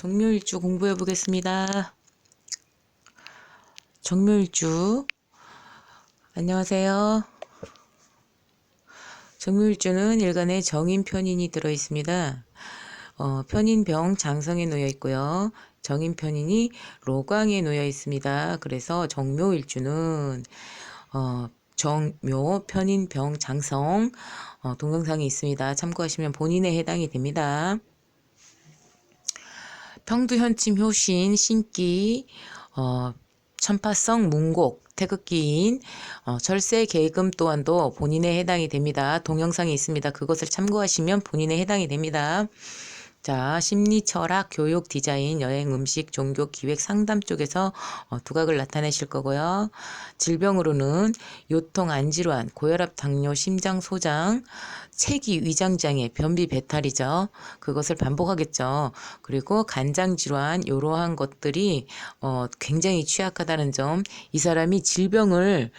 정묘일주 공부해 보겠습니다. 정묘일주 안녕하세요. 정묘일주는 일간에 정인 편인이 들어 있습니다. 편인병 장성에 놓여 있고요. 정인 편인이 로광에 놓여 있습니다. 그래서 정묘일주는 정묘 편인 병 장성 동영상이 있습니다. 참고하시면 본인에 해당이 됩니다. 평두현침 효신 신기 천파성 문곡 태극기인 절세 계금 또한도 본인에 해당이 됩니다. 동영상이 있습니다. 그것을 참고하시면 본인에 해당이 됩니다. 자, 심리, 철학, 교육, 디자인, 여행, 음식, 종교, 기획, 상담 쪽에서 두각을 나타내실 거고요. 질병으로는 요통, 안질환, 고혈압, 당뇨, 심장, 소장, 체기, 위장장애, 변비, 배탈이죠. 그것을 반복하겠죠. 그리고 간장질환, 이러한 것들이 굉장히 취약하다는 점, 이 사람이 질병을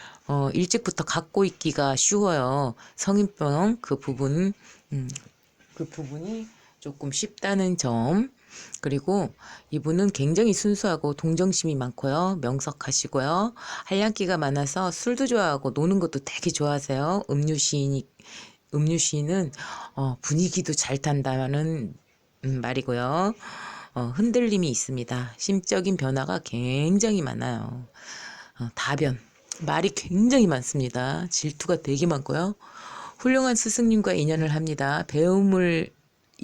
일찍부터 갖고 있기가 쉬워요. 성인병 그 부분이 조금 쉽다는 점. 그리고 이분은 굉장히 순수하고 동정심이 많고요. 명석하시고요. 한량기가 많아서 술도 좋아하고 노는 것도 되게 좋아하세요. 음유시인은 분위기도 잘 탄다는 말이고요. 흔들림이 있습니다. 심적인 변화가 굉장히 많아요. 다변, 말이 굉장히 많습니다. 질투가 되게 많고요. 훌륭한 스승님과 인연을 합니다. 배움을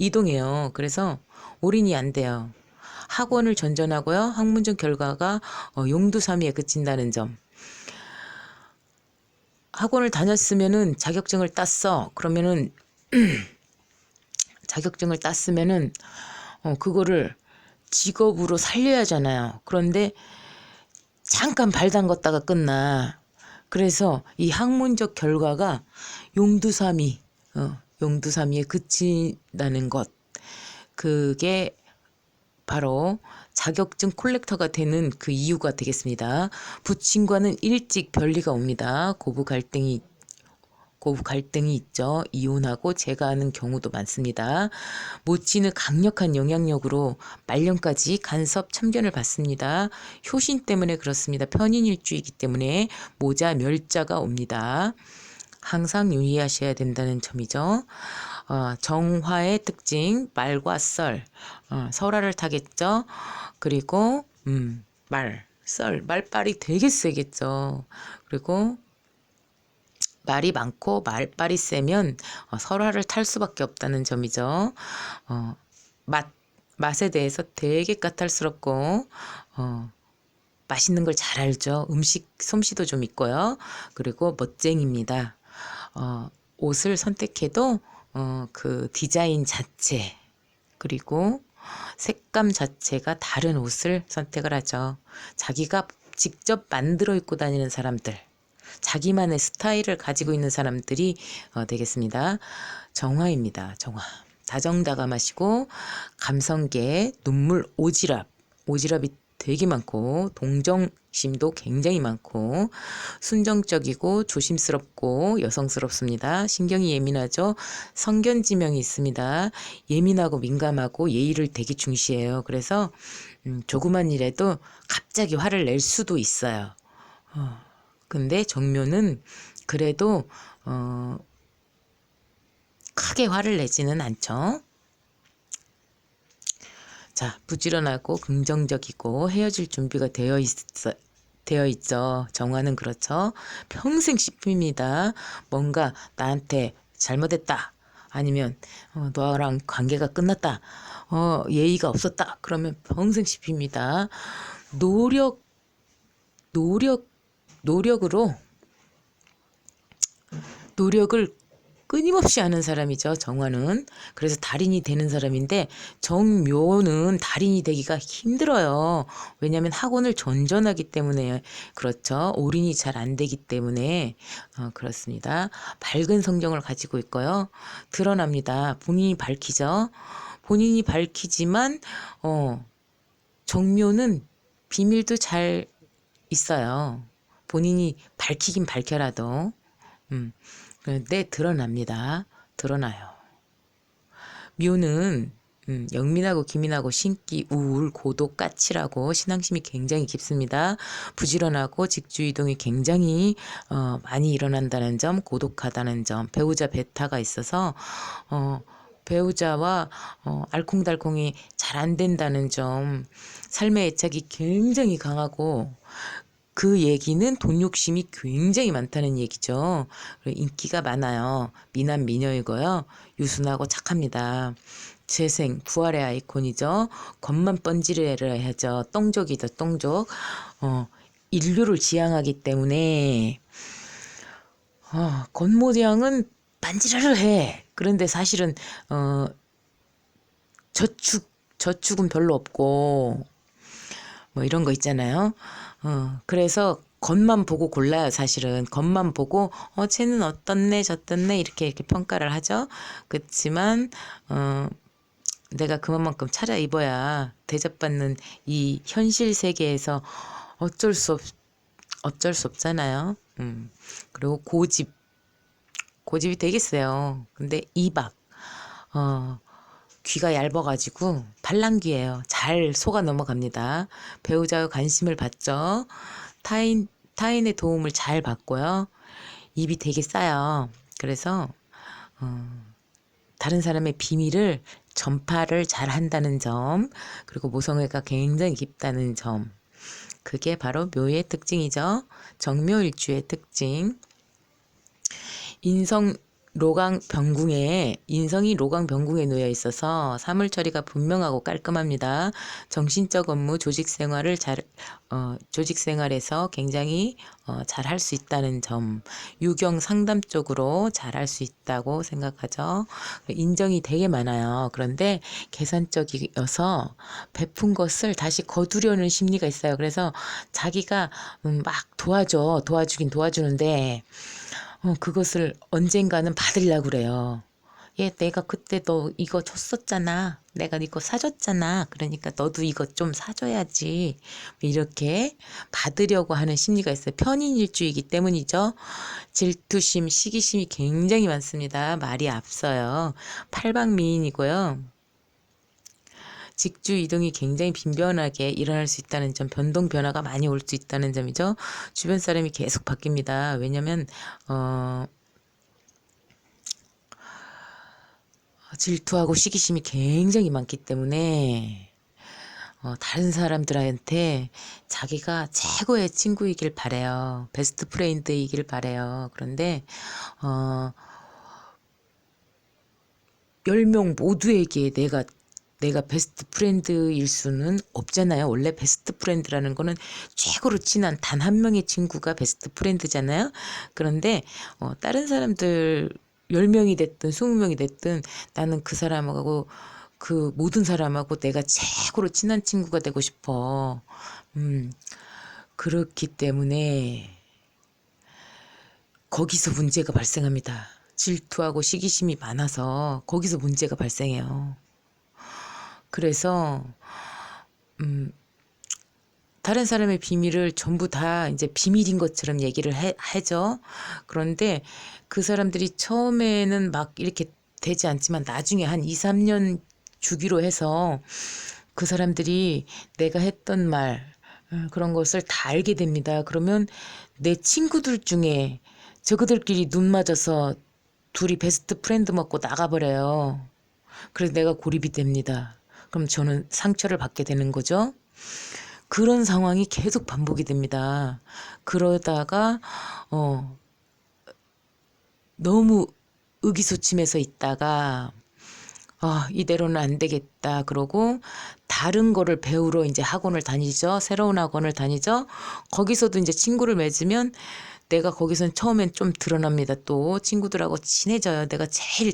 이동해요. 그래서 올인이 안 돼요. 학원을 전전하고요. 학문적 결과가 용두사미에 그친다는 점. 학원을 다녔으면은 자격증을 땄어. 그러면은 자격증을 땄으면은 그거를 직업으로 살려야 하잖아요. 그런데 잠깐 발 담궜다가 끝나. 그래서 이 학문적 결과가 용두사미에 그친다는 것. 그게 바로 자격증 콜렉터가 되는 그 이유가 되겠습니다. 부친과는 일찍 별리가 옵니다. 고부 갈등이 있죠. 이혼하고 재가하는 경우도 많습니다. 모친의 강력한 영향력으로 말년까지 간섭 참견을 받습니다. 효신 때문에 그렇습니다. 편인일주이기 때문에 모자 멸자가 옵니다. 항상 유의하셔야 된다는 점이죠. 정화의 특징, 말과 썰, 설화를 타겠죠. 그리고 말빨이 되게 세겠죠. 그리고 말이 많고 말빨이 세면 설화를 탈 수밖에 없다는 점이죠. 맛에 대해서 되게 까탈스럽고 맛있는 걸 잘 알죠. 음식 솜씨도 좀 있고요. 그리고 멋쟁입니다. 옷을 선택해도 그 디자인 자체 그리고 색감 자체가 다른 옷을 선택을 하죠. 자기가 직접 만들어 입고 다니는 사람들, 자기만의 스타일을 가지고 있는 사람들이 되겠습니다. 정화입니다. 정화. 다정다감하시고 감성계, 눈물, 오지랖이 되게 많고 동정심도 굉장히 많고 순정적이고 조심스럽고 여성스럽습니다. 신경이 예민하죠. 성견지명이 있습니다. 예민하고 민감하고 예의를 되게 중시해요. 그래서 조그만 일에도 갑자기 화를 낼 수도 있어요. 근데 정묘는 그래도 크게 화를 내지는 않죠. 자, 부지런하고 긍정적이고 헤어질 준비가 되어 있죠. 정화는 그렇죠. 평생 씹힙니다. 뭔가 나한테 잘못했다. 아니면 너랑 관계가 끝났다. 예의가 없었다. 그러면 평생 씹힙니다. 노력으로 노력을 끊임없이 하는 사람이죠. 정화는. 그래서 달인이 되는 사람인데 정묘는 달인이 되기가 힘들어요. 왜냐하면 학원을 전전하기 때문에 그렇죠. 올인이 잘 안 되기 때문에 그렇습니다. 밝은 성정을 가지고 있고요. 드러납니다. 본인이 밝히죠. 본인이 밝히지만 정묘는 비밀도 잘 있어요. 본인이 밝히긴 밝혀라도 그런데 드러납니다. 드러나요. 묘는 영민하고 기민하고 신기, 우울, 고독, 까칠하고 신앙심이 굉장히 깊습니다. 부지런하고 직주이동이 굉장히 많이 일어난다는 점, 고독하다는 점, 배우자 배타가 있어서 배우자와 알콩달콩이 잘 안 된다는 점, 삶의 애착이 굉장히 강하고 그 얘기는 돈 욕심이 굉장히 많다는 얘기죠. 인기가 많아요. 미남 미녀이고요. 유순하고 착합니다. 재생, 부활의 아이콘이죠. 겉만 번지르르 하죠. 똥족이죠, 똥족. 인류를 지향하기 때문에 겉모양은 반지르르 해. 그런데 사실은 저축은 별로 없고 뭐 이런 거 있잖아요. 그래서 겉만 보고 골라요. 사실은 겉만 보고 쟤는 어떻네 저떻네 이렇게 평가를 하죠. 그렇지만 내가 그만큼 차려입어야 대접받는 이 현실 세계에서 어쩔 수 없잖아요. 그리고 고집이 되게 세요. 근데 이박 귀가 얇아가지고 발랑귀예요. 잘 속아 넘어갑니다. 배우자의 관심을 받죠. 타인의 도움을 잘 받고요. 입이 되게 싸요. 그래서 다른 사람의 비밀을 전파를 잘 한다는 점, 그리고 모성애가 굉장히 깊다는 점, 그게 바로 묘의 특징이죠. 정묘일주의 특징. 인성이 로강병궁에 놓여 있어서 사물 처리가 분명하고 깔끔합니다. 정신적 업무, 조직 생활에서 굉장히 잘 할 수 있다는 점, 유경 상담 쪽으로 잘 할 수 있다고 생각하죠. 인정이 되게 많아요. 그런데 계산적이어서 베푼 것을 다시 거두려는 심리가 있어요. 그래서 자기가 막 도와주긴 도와주는데 그것을 언젠가는 받으려고 그래요. 내가 그때 너 이거 줬었잖아. 내가 이거 사줬잖아. 그러니까 너도 이거 좀 사줘야지. 이렇게 받으려고 하는 심리가 있어요. 편인일주이기 때문이죠. 질투심, 시기심이 굉장히 많습니다. 말이 앞서요. 팔방미인이고요. 직주 이동이 굉장히 빈번하게 일어날 수 있다는 점, 변동 변화가 많이 올 수 있다는 점이죠. 주변 사람이 계속 바뀝니다. 왜냐면 질투하고 시기심이 굉장히 많기 때문에 다른 사람들한테 자기가 최고의 친구이길 바래요. 베스트 프렌드이길 바래요. 그런데 10명 모두에게 내가 베스트 프렌드일 수는 없잖아요. 원래 베스트 프렌드라는 거는 최고로 친한 단 한 명의 친구가 베스트 프렌드잖아요. 그런데 다른 사람들 10명이 됐든 20명이 됐든 나는 그 사람하고 그 모든 사람하고 내가 최고로 친한 친구가 되고 싶어. 그렇기 때문에 거기서 문제가 발생합니다. 질투하고 시기심이 많아서 거기서 문제가 발생해요. 그래서 다른 사람의 비밀을 전부 다 이제 비밀인 것처럼 얘기를 하죠. 그런데 그 사람들이 처음에는 막 이렇게 되지 않지만 나중에 한 2, 3년 주기로 해서 그 사람들이 내가 했던 말 그런 것을 다 알게 됩니다. 그러면 내 친구들 중에 저그들끼리 눈 맞아서 둘이 베스트 프렌드 먹고 나가버려요. 그래서 내가 고립이 됩니다. 그럼 저는 상처를 받게 되는 거죠. 그런 상황이 계속 반복이 됩니다. 그러다가 너무 의기소침해서 있다가 이대로는 안 되겠다 그러고 다른 거를 배우러 이제 학원을 다니죠. 새로운 학원을 다니죠. 거기서도 이제 친구를 맺으면 내가 거기선 처음엔 좀 드러납니다. 또 친구들하고 친해져요. 내가 제일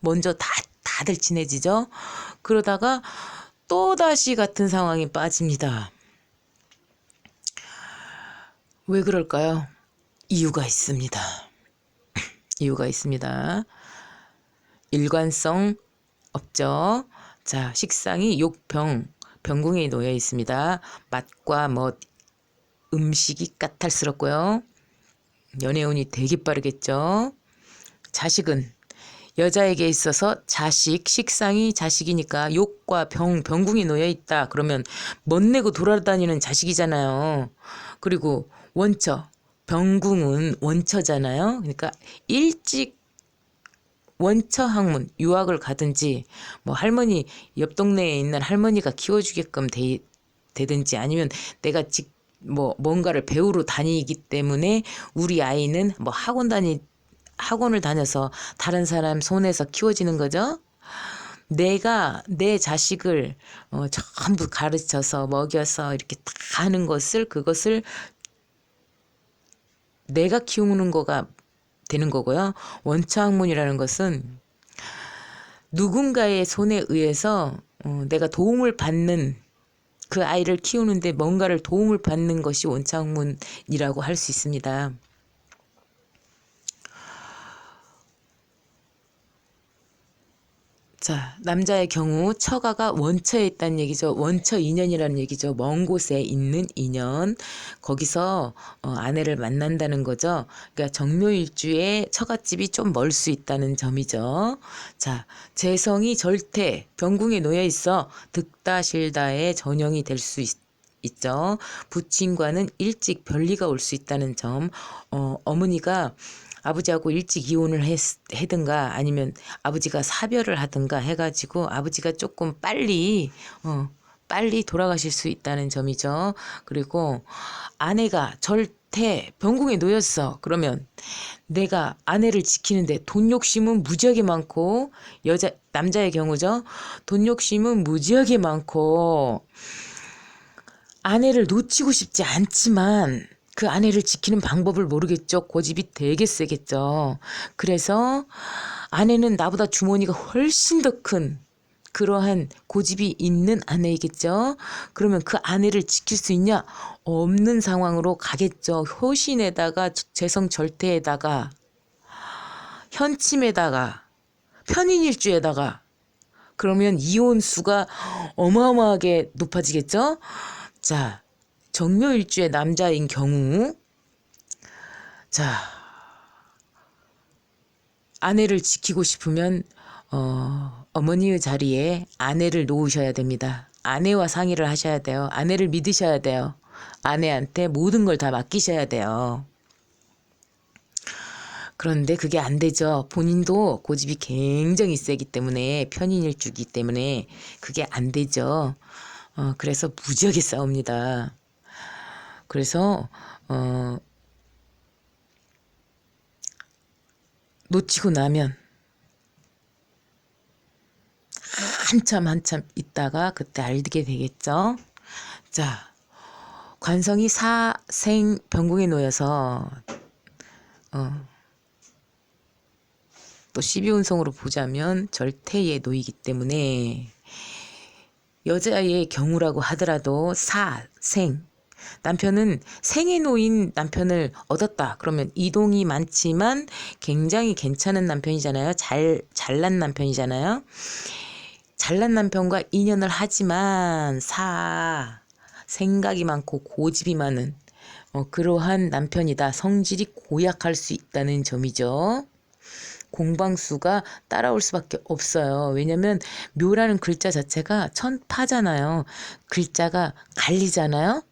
먼저 다들 친해지죠. 그러다가 또다시 같은 상황에 빠집니다. 왜 그럴까요? 이유가 있습니다. 이유가 있습니다. 일관성 없죠. 자, 식상이 병궁에 놓여 있습니다. 맛과 멋, 음식이 까탈스럽고요. 연애운이 되게 빠르겠죠. 자식은 여자에게 있어서 자식, 식상이 자식이니까 욕과 병궁이 놓여 있다. 그러면 멋내고 돌아다니는 자식이잖아요. 그리고 원처, 병궁은 원처잖아요. 그러니까 일찍 원처 학문, 유학을 가든지 뭐 할머니 옆 동네에 있는 할머니가 키워주게끔 되든지 아니면 내가 뭔가를 배우러 다니기 때문에 우리 아이는 뭐 학원을 다녀서 다른 사람 손에서 키워지는 거죠. 내가 내 자식을 전부 가르쳐서 먹여서 이렇게 다 하는 그것을 내가 키우는 거가 되는 거고요. 원처학문이라는 것은 누군가의 손에 의해서 내가 도움을 받는 그 아이를 키우는데 뭔가를 도움을 받는 것이 원처학문이라고 할 수 있습니다. 자, 남자의 경우 처가가 원처에 있다는 얘기죠. 원처 인연이라는 얘기죠. 먼 곳에 있는 인연. 거기서 아내를 만난다는 거죠. 그러니까 정묘일주에 처갓집이 좀 멀 수 있다는 점이죠. 자, 재성이 절태 병궁에 놓여 있어 득다실다의 전형이 될 수 있죠. 부친과는 일찍 별리가 올 수 있다는 점. 어머니가 아버지하고 일찍 이혼을 하든가 아니면 아버지가 사별을 하든가 해가지고 아버지가 조금 빨리 돌아가실 수 있다는 점이죠. 그리고 아내가 절대 병궁에 놓였어. 그러면 내가 아내를 지키는데 돈 욕심은 무지하게 많고 남자의 경우죠. 돈 욕심은 무지하게 많고 아내를 놓치고 싶지 않지만 그 아내를 지키는 방법을 모르겠죠. 고집이 되게 세겠죠. 그래서 아내는 나보다 주머니가 훨씬 더 큰 그러한 고집이 있는 아내이겠죠. 그러면 그 아내를 지킬 수 있냐? 없는 상황으로 가겠죠. 효신에다가 재성절퇴에다가 현침에다가 편인일주에다가 그러면 이혼수가 어마어마하게 높아지겠죠. 자, 정묘일주의 남자인 경우 자, 아내를 지키고 싶으면 어머니의 자리에 아내를 놓으셔야 됩니다. 아내와 상의를 하셔야 돼요. 아내를 믿으셔야 돼요. 아내한테 모든 걸 다 맡기셔야 돼요. 그런데 그게 안 되죠. 본인도 고집이 굉장히 세기 때문에 편인일주기 때문에 그게 안 되죠. 그래서 무지하게 싸웁니다. 그래서 놓치고 나면 한참 있다가 그때 알게 되겠죠. 자, 관성이 사생 병궁에 놓여서 또 12운성으로 보자면 절퇴에 놓이기 때문에 여자의 경우라고 하더라도 사생 남편은 생에 놓인 남편을 얻었다. 그러면 이동이 많지만 굉장히 괜찮은 남편이잖아요. 잘난 남편이잖아요. 잘난 남편과 인연을 하지만 생각이 많고 고집이 많은 그러한 남편이다. 성질이 고약할 수 있다는 점이죠. 공방수가 따라올 수밖에 없어요. 왜냐면 묘라는 글자 자체가 천파잖아요. 글자가 갈리잖아요.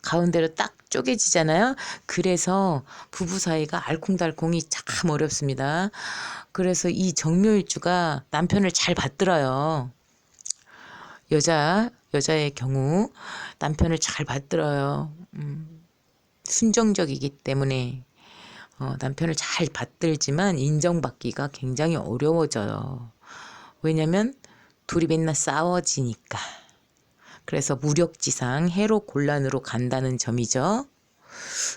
가운데로 딱 쪼개지잖아요. 그래서 부부 사이가 알콩달콩이 참 어렵습니다. 그래서 이 정묘일주가 남편을 잘 받들어요. 여자의 경우 남편을 잘 받들어요. 순정적이기 때문에 남편을 잘 받들지만 인정받기가 굉장히 어려워져요. 왜냐면 둘이 맨날 싸워지니까. 그래서 무력지상 해로 곤란으로 간다는 점이죠.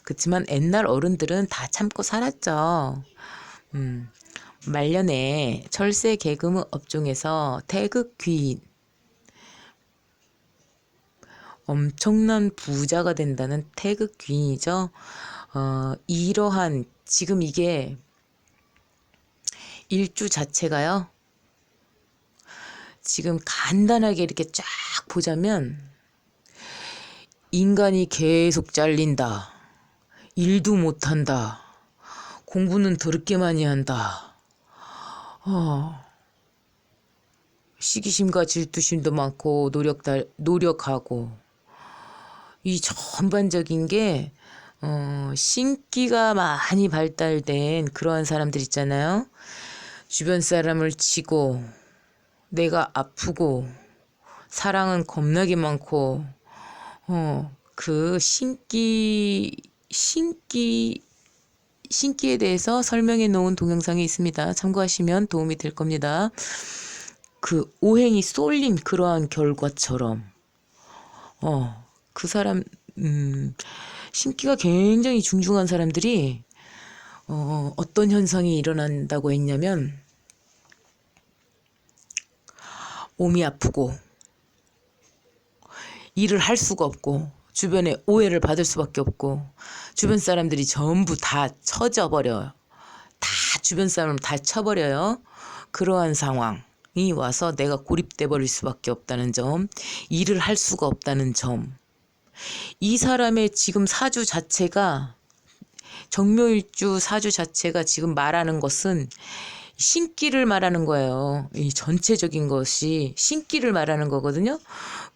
그렇지만 옛날 어른들은 다 참고 살았죠. 말년에 철새 계금 업종에서 태극귀인 엄청난 부자가 된다는 태극귀인이죠. 이러한 지금 이게 일주 자체가요. 지금 간단하게 이렇게 쫙 보자면 인간이 계속 잘린다. 일도 못한다. 공부는 더럽게 많이 한다. 어, 시기심과 질투심도 많고 노력하고 이 전반적인 게 신기가 많이 발달된 그러한 사람들 있잖아요. 주변 사람을 치고 내가 아프고 사랑은 겁나게 많고 그 신기에 대해서 설명해 놓은 동영상이 있습니다. 참고하시면 도움이 될 겁니다. 그 오행이 쏠린 그러한 결과처럼 그 사람 신기가 굉장히 중중한 사람들이 어떤 현상이 일어난다고 했냐면 몸이 아프고 일을 할 수가 없고 주변에 오해를 받을 수밖에 없고 주변 사람들이 전부 다 쳐져버려요. 다 주변 사람을 다 쳐버려요. 그러한 상황이 와서 내가 고립돼 버릴 수밖에 없다는 점, 일을 할 수가 없다는 점. 이 사람의 지금 사주 자체가 정묘일주 사주 자체가 지금 말하는 것은 신기를 말하는 거예요. 이 전체적인 것이 신기를 말하는 거거든요.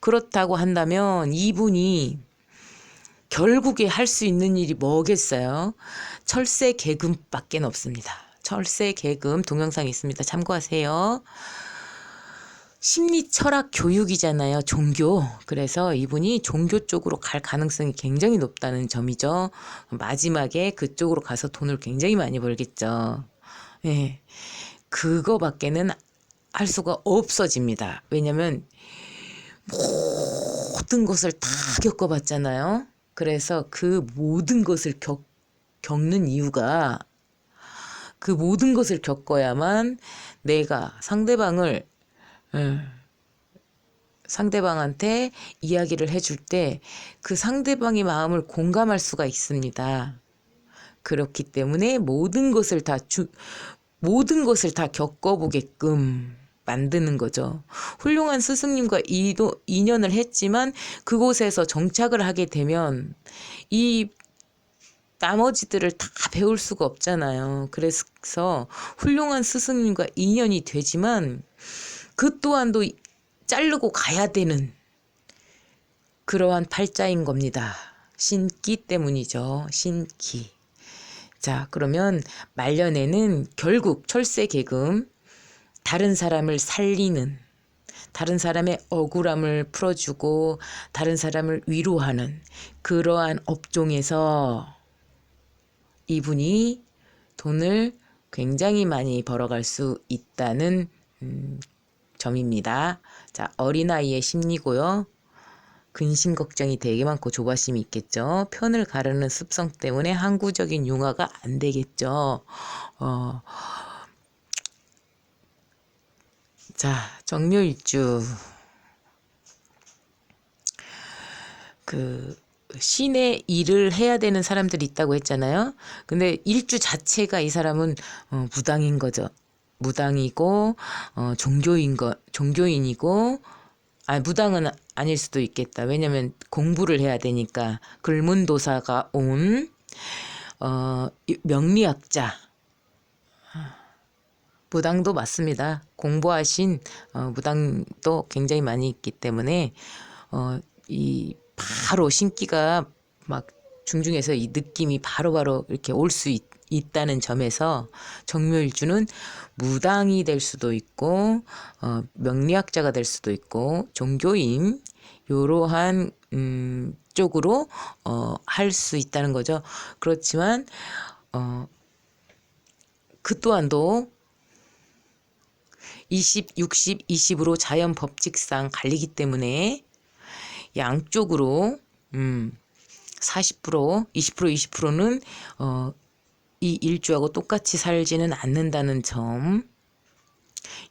그렇다고 한다면 이분이 결국에 할 수 있는 일이 뭐겠어요? 철새 계금밖에 없습니다. 철새 계금 동영상이 있습니다. 참고하세요. 심리 철학 교육이잖아요. 종교. 그래서 이분이 종교 쪽으로 갈 가능성이 굉장히 높다는 점이죠. 마지막에 그쪽으로 가서 돈을 굉장히 많이 벌겠죠. 네. 그거밖에는 할 수가 없어집니다. 왜냐면 모든 것을 다 겪어봤잖아요. 그래서 그 모든 것을 겪는 이유가 그 모든 것을 겪어야만 내가 상대방한테 이야기를 해줄 때 그 상대방의 마음을 공감할 수가 있습니다. 그렇기 때문에 모든 것을 다 겪어보게끔 만드는 거죠. 훌륭한 스승님과 인연을 했지만 그곳에서 정착을 하게 되면 이 나머지들을 다 배울 수가 없잖아요. 그래서 훌륭한 스승님과 인연이 되지만 그 또한도 자르고 가야 되는 그러한 팔자인 겁니다. 신기 때문이죠. 신기. 자, 그러면 말년에는 결국 철새계금, 다른 사람을 살리는, 다른 사람의 억울함을 풀어주고 다른 사람을 위로하는 그러한 업종에서 이분이 돈을 굉장히 많이 벌어갈 수 있다는 점입니다. 자, 어린아이의 심리고요. 근심 걱정이 되게 많고 조바심이 있겠죠. 편을 가르는 습성 때문에 항구적인 융화가 안 되겠죠. 자, 정묘일주. 그 신의 일을 해야 되는 사람들이 있다고 했잖아요. 근데 일주 자체가 이 사람은 무당인 거죠. 무당이고 종교인이고 무당은 아닐 수도 있겠다. 왜냐면 공부를 해야 되니까. 글문도사가 온 명리학자. 무당도 맞습니다. 공부하신 무당도 굉장히 많이 있기 때문에 이 바로 신기가 막 중중해서 이 느낌이 바로바로 이렇게 올 수 있다는 점에서 정묘일주는 무당이 될 수도 있고 명리학자가 될 수도 있고 종교인 이러한 쪽으로 할 수 있다는 거죠. 그렇지만 그 또한도 20, 60, 20으로 자연 법칙상 갈리기 때문에 양쪽으로 40%, 20%, 20%는 이 일주하고 똑같이 살지는 않는다는 점.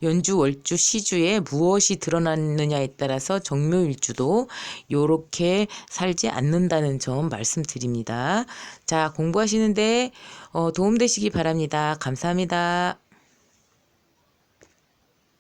연주, 월주, 시주에 무엇이 드러났느냐에 따라서 정묘일주도 이렇게 살지 않는다는 점 말씀드립니다. 자, 공부하시는데 도움되시기 바랍니다. 감사합니다.